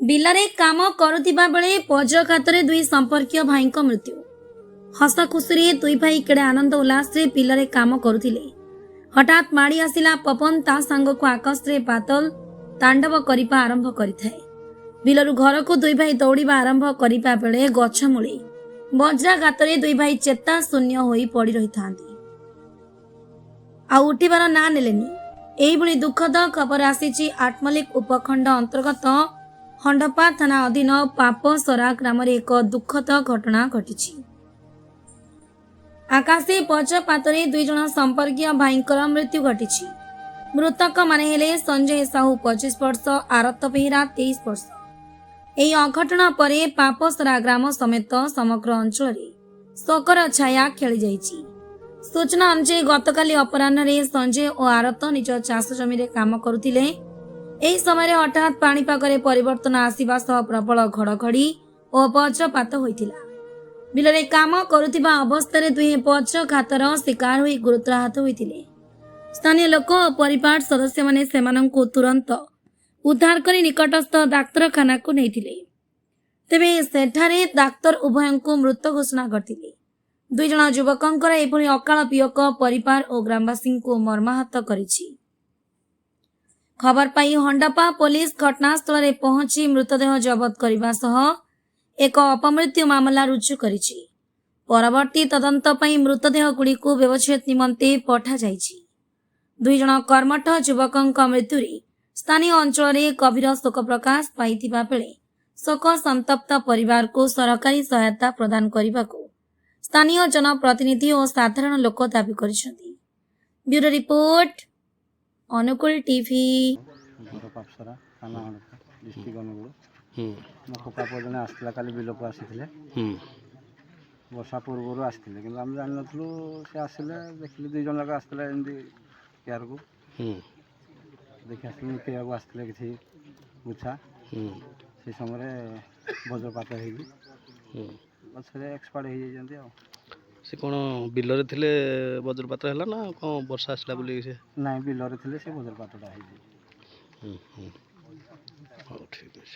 ବିଲରେ କାମ କରୁଥିବା ବେଳେ ବଜ୍ରଘାତରେ ଦୁଇ ସମ୍ପର୍କୀୟ ଭାଇଙ୍କ ମୃତ୍ୟୁ। ହସ ଖୁସିରେ ଦୁଇ ଭାଇ କେଡ଼େ ଆନନ୍ଦ ଉଲ୍ଲାସରେ ବିଲରେ କାମ କରୁଥିଲେ। ହଠାତ୍ ମାଡ଼ି ଆସିଲା ପବନ, ତା ସାଙ୍ଗକୁ ଆକାଶରେ ବାଦଲ ତାଣ୍ଡବ କରିବା ଆରମ୍ଭ କରିଥାଏ। ବିଲରୁ ଘରକୁ ଦୁଇ ଭାଇ ଦୌଡ଼ିବା ଆରମ୍ଭ କରିବା ବେଳେ ଗଛ ମୂଳେ ବଜ୍ରାଘାତରେ ଦୁଇ ଭାଇ ଚେତା ଶୂନ୍ୟ ହୋଇ ପଡ଼ି ରହିଥାନ୍ତି, ଆଉ ଉଠିବାର ନାଁ ନେଲେନି। ଏହିଭଳି ଦୁଃଖଦ ଖବର ଆସିଛି ଆଠମଲ୍ଲିକ ଉପଖଣ୍ଡ ଅନ୍ତର୍ଗତ ହଣ୍ଡପା ଥାନା ଅଧୀନ ପାପସରା ଗ୍ରାମରେ ଏକ ଦୁଃଖଦ ଘଟଣା ଘଟିଛି। ଆକାଶୀ ବଜ୍ରପାତରେ ଦୁଇ ଜଣ ସମ୍ପର୍କୀୟ ଭାଇଙ୍କର ମୃତ୍ୟୁ ଘଟିଛି। ମୃତକମାନେ ହେଲେ ସଞ୍ଜୟ ସାହୁ 25 ବର୍ଷ, ଆରତ ବେହେରା 23 ବର୍ଷ। ଏହି ଅଘଟଣା ପରେ ପାପସରା ଗ୍ରାମ ସମେତ ସମଗ୍ର ଅଞ୍ଚଳରେ ଶୋକର ଛାୟା ଖେଳିଯାଇଛି। ସୂଚନା ଅନୁଯାୟୀ ଗତକାଲି ଅପରାହ୍ନରେ ସଞ୍ଜୟ ଓ ଆରତ ନିଜ ଚାଷ ଜମିରେ କାମ କରୁଥିଲେ। ଏହି ସମୟରେ ହଠାତ୍ ପାଣିପାଗରେ ପରିବର୍ତ୍ତନ ଆସିବା ସହ ପ୍ରବଳ ଘଡ଼ଘଡ଼ି ଓ ବଜ୍ରପାତ ହୋଇଥିଲା। ବିଲରେ କାମ କରୁଥିବା ଅବସ୍ଥାରେ ଦୁହେଁ ବଜ୍ରଘାତର ଶିକାର ହୋଇ ଗୁରୁତର ଆହତ ହୋଇଥିଲେ। ସ୍ଥାନୀୟ ଲୋକ ଓ ପରିବାର ସଦସ୍ୟମାନେ ସେମାନଙ୍କୁ ତୁରନ୍ତ ଉଦ୍ଧାର କରି ନିକଟସ୍ଥ ଡାକ୍ତରଖାନାକୁ ନେଇଥିଲେ। ତେବେ ସେଠାରେ ଡାକ୍ତର ଉଭୟଙ୍କୁ ମୃତ ଘୋଷଣା କରିଥିଲେ। ଦୁଇ ଜଣ ଯୁବକଙ୍କର ଏଭଳି ଅକାଳ ବିୟୋଗ ପରିବାର ଓ ଗ୍ରାମବାସୀଙ୍କୁ ମର୍ମାହତ କରିଛି। ଖବର ପାଇ ହଣ୍ଡପା ପୋଲିସ ଘଟଣାସ୍ଥଳରେ ପହଞ୍ଚି ମୃତଦେହ ଜବତ କରିବା ସହ ଏକ ଅପମୃତ୍ୟୁ ମାମଲା ରୁଜୁ କରିଛି। ପରବର୍ତ୍ତୀ ତଦନ୍ତ ପାଇଁ ମୃତଦେହଗୁଡ଼ିକୁ ବ୍ୟବଚ୍ଛେଦ ନିମନ୍ତେ ପଠାଯାଇଛି। ଦୁଇ ଜଣ କର୍ମଠ ଯୁବକଙ୍କ ମୃତ୍ୟୁରେ ସ୍ଥାନୀୟ ଅଞ୍ଚଳରେ ଗଭୀର ଶୋକ ପ୍ରକାଶ ପାଇଥିବା ବେଳେ ଶୋକ ସନ୍ତପ୍ତ ପରିବାରକୁ ସରକାରୀ ସହାୟତା ପ୍ରଦାନ କରିବାକୁ ସ୍ଥାନୀୟ ଜନପ୍ରତିନିଧି ଓ ସାଧାରଣ ଲୋକ ଦାବି କରିଛନ୍ତି। ବ୍ୟୁରୋ ରିପୋର୍ଟ, ଅନୁକୂଳ ଟିଭି। ପାପସରା ଥାନା ହଣ୍ଡପା ଡିଷ୍ଟ୍ରିକ୍ଟ ଅନୁଗୁଳ। ମୋ କକା ପୁଅ ଜଣେ ଆସିଥିଲା କାଲି ବିଲକୁ ଆସିଥିଲେ। ବର୍ଷା ପୂର୍ବରୁ ଆସିଥିଲେ, କିନ୍ତୁ ଆମେ ଜାଣିନଥିଲୁ। ସେ ଆସିଲେ, ଦେଖିଲି ଦୁଇ ଜଣ ଯାକ ଆସିଥିଲେ ଏମିତି କେୟାରକୁ ଦେଖି ଆସିଥିଲେ। ନିକେଇବାକୁ ଆସିଥିଲେ କିଛି ଗୁଚ୍ଛା। ସେ ସମୟରେ ବଜ୍ରପାତ ହେଇକି ଗଛରେ ଏକ୍ସପାର୍ଟ ହେଇଯାଇଛନ୍ତି। ଆଉ ସେ କ'ଣ ବିଲରେ ଥିଲେ ବଜ୍ରପାତ ହେଲା ନା କ'ଣ ବର୍ଷା ଆସିଲା ବୋଲି? ସେ ନାଇଁ, ବିଲରେ ଥିଲେ, ସେ ବଜ୍ରପାତଟା ହେଇଯାଇଛି। ହଉ, ଠିକ୍ ଅଛି।